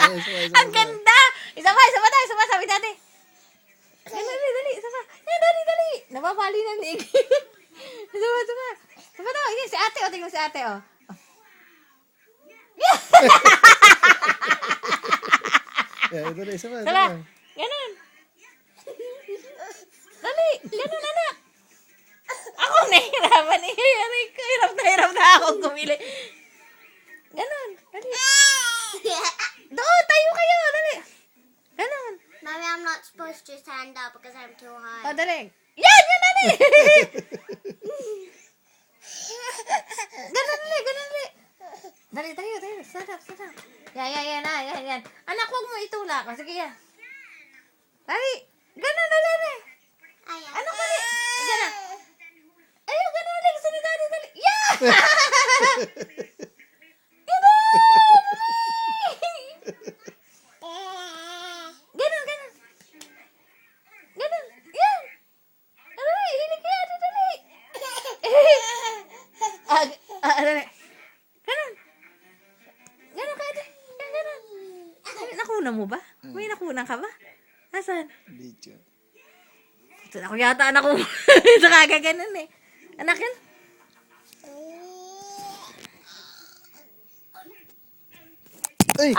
Ang ganda! Isa pa tayo, isa pa, sabi dati. Dali, isa pa. Yan, dali. Nababali na ni Iggy. Isa pa. Isa pa daw. Yan, si ate, o. Tingnan si ate, o. Dali, isa pa. Sala, ganun. Dali, ganun, anak. Ako nahihirapan eh. Aray ko, hirap na akong gumili. Ganun, dali. Doon, tayo kayo, dali. Ganun. Mommy, I'm not supposed to stand up because I'm too high. O, dali. Yan, dali. Ganun, dali. Dali, tayo. Stand up. Yan. Anak, huwag mo itulak. O, sige, yan. Dali. Ganun, dali. Ayan. Ano ka ni? Ganun. Ayun, ganun ulit. Gusto ni Daddy, dali. Yeah! Ganun. Ganun. Yan. Dali, hilig ka. Dali. Dali. Ganun. Ganun ka, ate. Ganun. Nakunan mo ba? May nakunan ka ba? Nasaan? Video. Ito ako yata anak ko. Sa kagaganon eh. Anak yan? Ay!